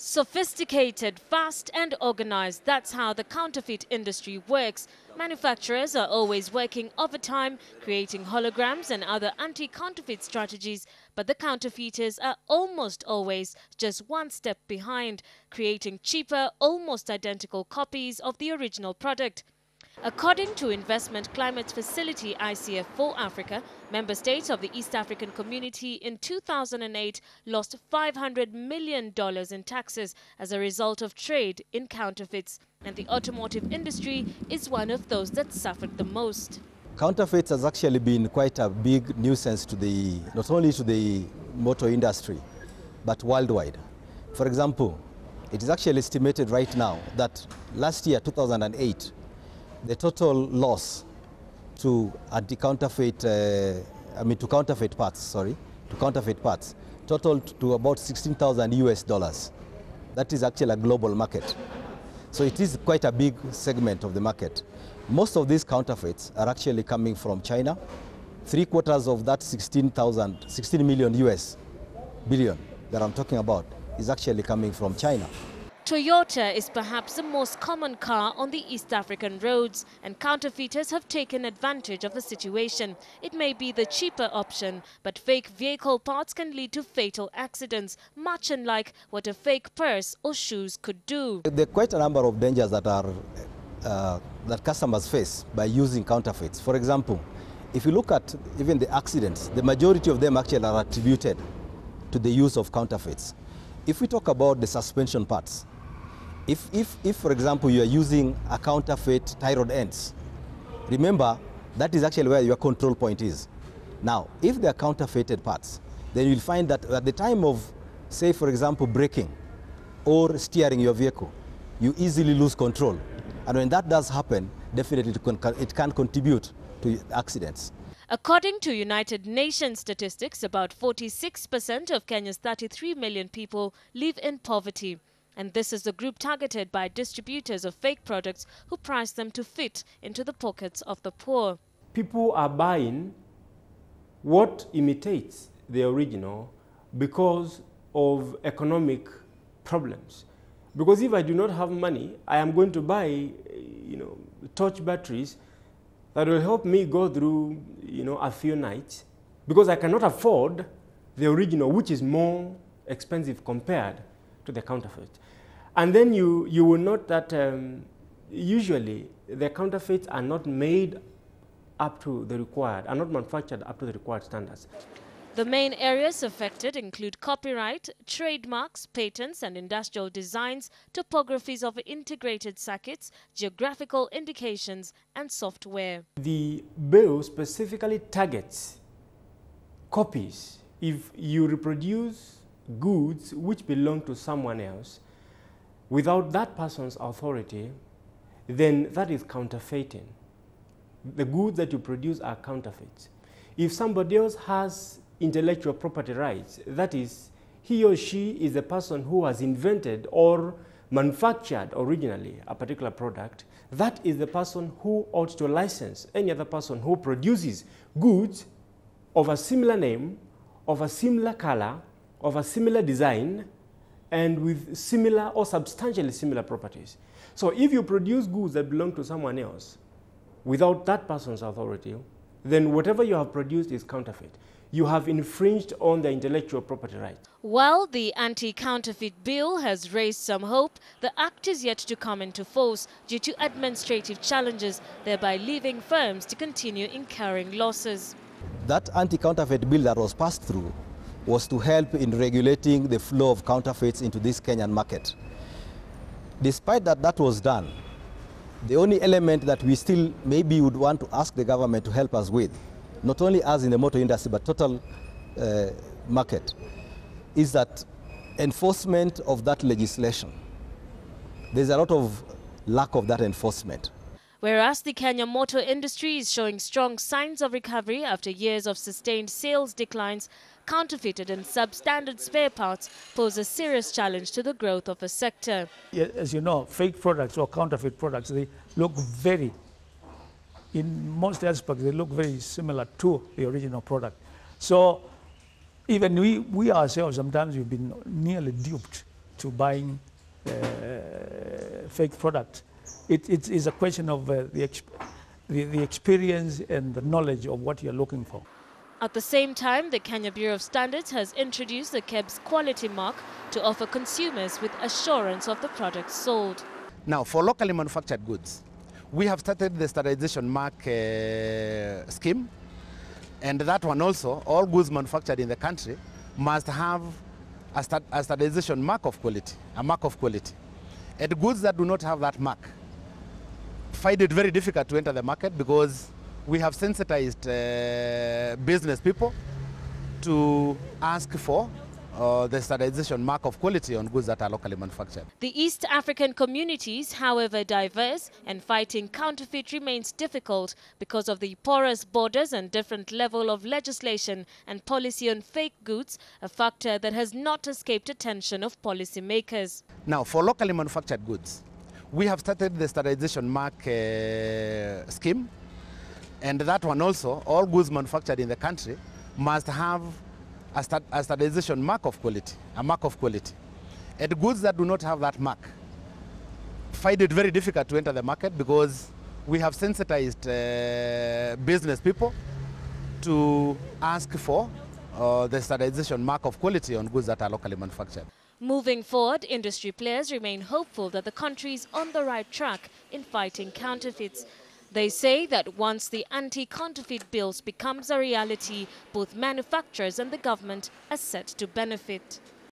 Sophisticated, fast and organized, that's how the counterfeit industry works. Manufacturers are always working overtime, creating holograms and other anti-counterfeit strategies, but the counterfeiters are almost always just one step behind, creating cheaper, almost identical copies of the original product. According to Investment Climate Facility ICF for Africa, member states of the East African Community in 2008 lost $500 million in taxes as a result of trade in counterfeits. And the automotive industry is one of those that suffered the most. Counterfeits has actually been quite a big nuisance to not only to the motor industry, but worldwide. For example, it is actually estimated right now that last year, 2008, the total loss to counterfeit parts totaled to about 16,000 US dollars. That is actually a global market. So it is quite a big segment of the market. Most of these counterfeits are actually coming from China. 3/4 of that 16 million US billion that I'm talking about is actually coming from China. Toyota is perhaps the most common car on the East African roads, and counterfeiters have taken advantage of the situation. It may be the cheaper option, but fake vehicle parts can lead to fatal accidents, much unlike what a fake purse or shoes could do. There are quite a number of dangers that that customers face by using counterfeits. For example, if you look at even the accidents, the majority of them actually are attributed to the use of counterfeits. If we talk about the suspension parts, if for example, you are using a counterfeit tie rod ends, remember, that is actually where your control point is. Now, if they are counterfeited parts, then you'll find that at the time of, say, for example, braking or steering your vehicle, you easily lose control. And when that does happen, definitely it can contribute to accidents. According to United Nations statistics, about 46% of Kenya's 33 million people live in poverty. And this is the group targeted by distributors of fake products who price them to fit into the pockets of the poor. People are buying what imitates the original because of economic problems. Because if I do not have money, I am going to buy, torch batteries that will help me go through, a few nights, because I cannot afford the original, which is more expensive compared to the counterfeit. And then you will note that usually the counterfeits are not made up to the required, are not manufactured up to the required standards. The main areas affected include copyright, trademarks, patents and industrial designs, topographies of integrated circuits, geographical indications and software. The bill specifically targets copies. If you reproduce goods which belong to someone else without that person's authority, then that is counterfeiting. The goods that you produce are counterfeits. If somebody else has intellectual property rights, that is, he or she is the person who has invented or manufactured originally a particular product, that is the person who ought to license any other person who produces goods of a similar name, of a similar color, of a similar design, and with similar or substantially similar properties. So if you produce goods that belong to someone else without that person's authority, then whatever you have produced is counterfeit. You have infringed on the intellectual property rights. While the anti-counterfeit bill has raised some hope, the act is yet to come into force due to administrative challenges, thereby leaving firms to continue incurring losses. That anti-counterfeit bill that was passed through was to help in regulating the flow of counterfeits into this Kenyan market. Despite that was done, the only element that we still maybe would want to ask the government to help us with, not only us in the motor industry, but total market, is that enforcement of that legislation. There's a lot of lack of that enforcement. Whereas the Kenya motor industry is showing strong signs of recovery after years of sustained sales declines, counterfeited and substandard spare parts pose a serious challenge to the growth of a sector. As you know, fake products or counterfeit products, they look in most aspects, they look very similar to the original product. So even we ourselves, sometimes we've been nearly duped to buying fake products. It is a question of the experience and the knowledge of what you're looking for. At the same time, the Kenya Bureau of Standards has introduced the KEBS quality mark to offer consumers with assurance of the products sold. Now, for locally manufactured goods, we have started the standardization mark scheme, and that one also, all goods manufactured in the country must have a standardization mark of quality, a mark of quality. And goods that do not have that mark find it very difficult to enter the market because we have sensitized business people to ask for the standardization mark of quality on goods that are locally manufactured. The East African communities, however diverse, and fighting counterfeit remains difficult because of the porous borders and different level of legislation and policy on fake goods, a factor that has not escaped attention of policymakers. Now, for locally manufactured goods, we have started the standardization mark scheme, and that one also, all goods manufactured in the country must have a standardization mark of quality, a mark of quality. And goods that do not have that mark find it very difficult to enter the market because we have sensitized business people to ask for the standardization mark of quality on goods that are locally manufactured. Moving forward, industry players remain hopeful that the country is on the right track in fighting counterfeits. They say that once the anti-counterfeit bills becomes a reality, both manufacturers and the government are set to benefit.